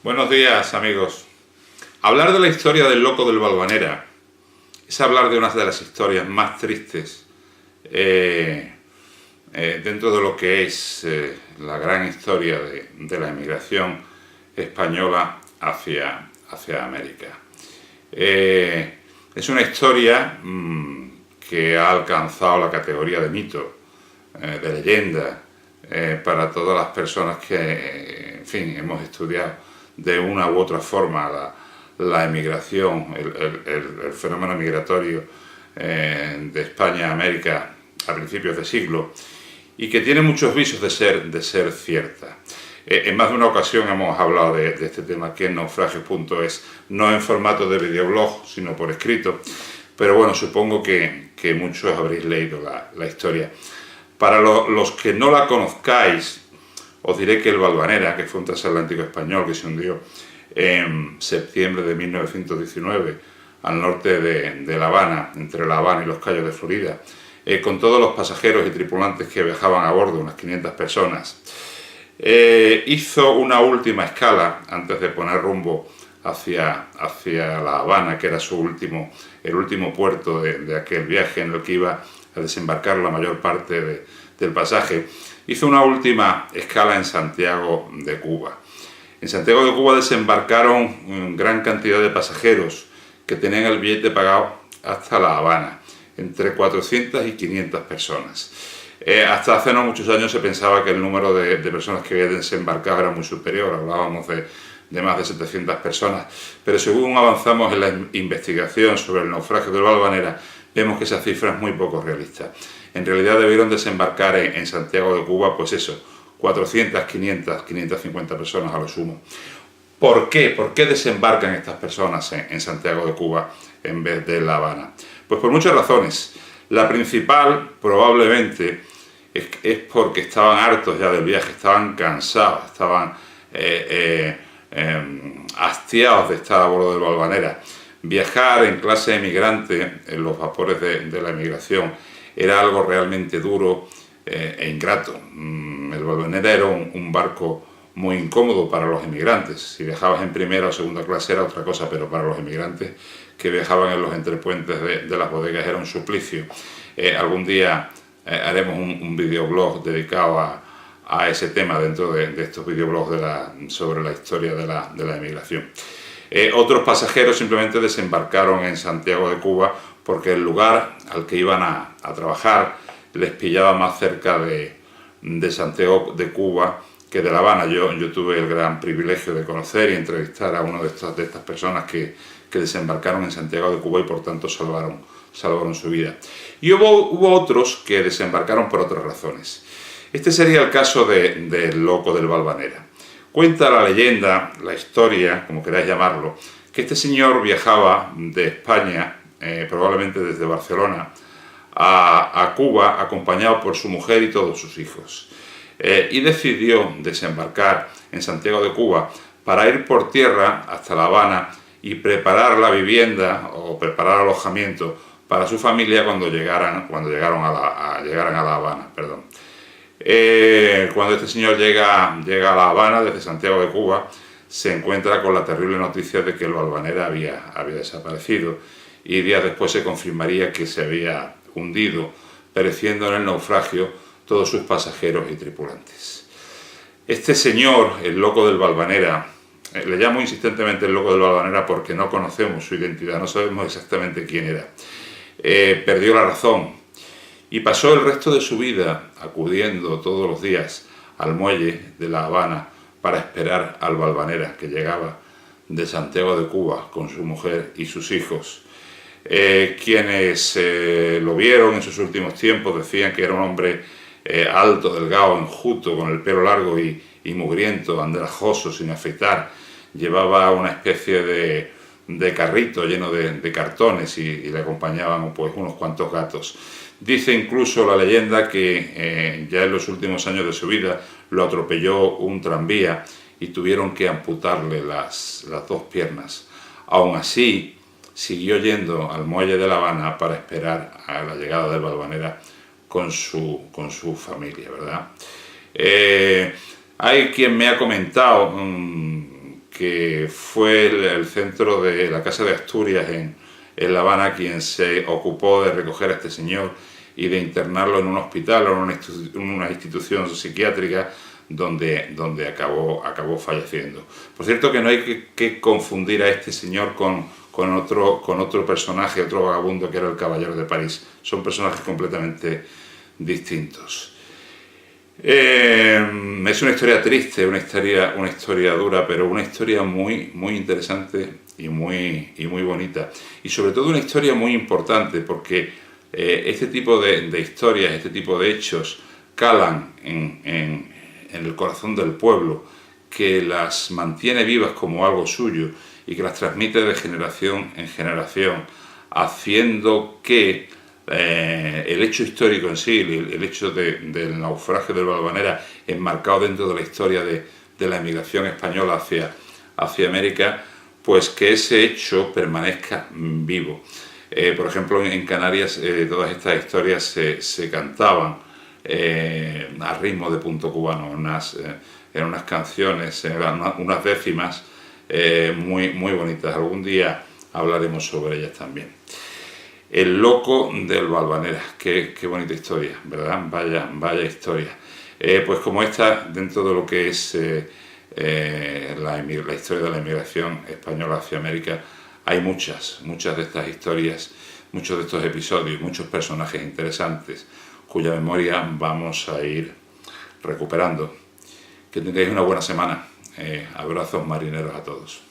Buenos días, amigos. Hablar de la historia del loco del Valvanera es hablar de una de las historias más tristes dentro de lo que es la gran historia de la emigración española hacia América. Es una historia que ha alcanzado la categoría de mito, de leyenda, para todas las personas que, en fin, hemos estudiado de una u otra forma la emigración, el fenómeno migratorio de España a América a principios de siglo, y que tiene muchos visos de ser cierta. En más de una ocasión hemos hablado de este tema aquí en naufragios.es, no en formato de videoblog, sino por escrito, pero bueno, supongo que muchos habréis leído la historia. Para los que no la conozcáis, os diré que el Valvanera, que fue un transatlántico español que se hundió en septiembre de 1919 al norte de La Habana, entre La Habana y los Cayos de Florida, con todos los pasajeros y tripulantes que viajaban a bordo, unas 500 personas, hizo una última escala antes de poner rumbo hacia La Habana, que era el último puerto de aquel viaje en el que iba a desembarcar la mayor parte del pasaje. Hizo una última escala en Santiago de Cuba. En Santiago de Cuba desembarcaron gran cantidad de pasajeros que tenían el billete pagado hasta La Habana, entre 400 y 500 personas. Hasta hace no muchos años se pensaba que el número de personas que habían desembarcado era muy superior, hablábamos de más de 700 personas, pero según avanzamos en la investigación sobre el naufragio del Valvanera, vemos que esa cifra es muy poco realista. En realidad debieron desembarcar en Santiago de Cuba, pues eso, 400, 500, 550 personas a lo sumo. ¿Por qué? ¿Por qué desembarcan estas personas en Santiago de Cuba en vez de La Habana? Pues por muchas razones. La principal, probablemente, es porque estaban hartos ya del viaje, estaban cansados, estaban hastiados de estar a bordo del Valvanera. Viajar en clase emigrante en los vapores de la emigración era algo realmente duro e ingrato. El Valvanera era un barco muy incómodo para los emigrantes. Si viajabas en primera o segunda clase era otra cosa, pero para los emigrantes que viajaban en los entrepuentes de las bodegas era un suplicio. Algún día haremos un videoblog dedicado a ese tema dentro de estos videoblogs sobre la historia de la emigración. Otros pasajeros simplemente desembarcaron en Santiago de Cuba porque el lugar al que iban a trabajar les pillaba más cerca de Santiago de Cuba que de La Habana. Yo tuve el gran privilegio de conocer y entrevistar a una de estas personas que desembarcaron en Santiago de Cuba y por tanto salvaron su vida. Y hubo otros que desembarcaron por otras razones. Este sería el caso del loco del Valvanera. Cuenta la leyenda, la historia, como queráis llamarlo, que este señor viajaba de España, probablemente desde Barcelona, a Cuba, acompañado por su mujer y todos sus hijos. Y decidió desembarcar en Santiago de Cuba para ir por tierra hasta La Habana y preparar la vivienda o preparar alojamiento para su familia cuando llegaran a La Habana. Cuando este señor llega a La Habana desde Santiago de Cuba, se encuentra con la terrible noticia de que el Valvanera había desaparecido y días después se confirmaría que se había hundido, pereciendo en el naufragio todos sus pasajeros y tripulantes. Este señor, el loco del Valvanera, le llamo insistentemente el loco del Valvanera porque no conocemos su identidad, no sabemos exactamente quién era. Perdió la razón y pasó el resto de su vida acudiendo todos los días al muelle de La Habana para esperar al Valvanera que llegaba de Santiago de Cuba con su mujer y sus hijos. Quienes lo vieron en sus últimos tiempos decían que era un hombre alto, delgado, enjuto, con el pelo largo y mugriento, andrajoso, sin afeitar. Llevaba una especie de carrito lleno de cartones y le acompañaban pues unos cuantos gatos. Dice incluso la leyenda que ya en los últimos años de su vida lo atropelló un tranvía y tuvieron que amputarle las dos piernas. Aún así, siguió yendo al muelle de La Habana para esperar a la llegada del Valvanera con su familia, ¿verdad? Hay quien me ha comentado que fue el centro de la Casa de Asturias en La Habana quien se ocupó de recoger a este señor y de internarlo en un hospital o en una institución psiquiátrica donde acabó falleciendo. Por cierto que no hay que confundir a este señor con otro personaje, otro vagabundo que era el Caballero de París. Son personajes completamente distintos. Es una historia triste, una historia dura, pero una historia muy interesante y muy bonita. Y sobre todo una historia muy importante, porque este tipo de historias, este tipo de hechos calan en el corazón del pueblo, que las mantiene vivas como algo suyo y que las transmite de generación en generación, haciendo que el hecho histórico en sí, el hecho del naufragio del Valvanera, enmarcado dentro de la historia de la emigración española hacia América, pues que ese hecho permanezca vivo. Por ejemplo, en Canarias todas estas historias se cantaban a ritmo de punto cubano, en unas canciones, unas décimas muy bonitas. Algún día hablaremos sobre ellas también. El loco del Valvanera, qué bonita historia, ¿verdad? Vaya historia. Pues como esta, dentro de lo que es la historia de la inmigración española hacia América, hay muchas de estas historias, muchos de estos episodios, muchos personajes interesantes, cuya memoria vamos a ir recuperando. Que tengáis una buena semana. Abrazos marineros a todos.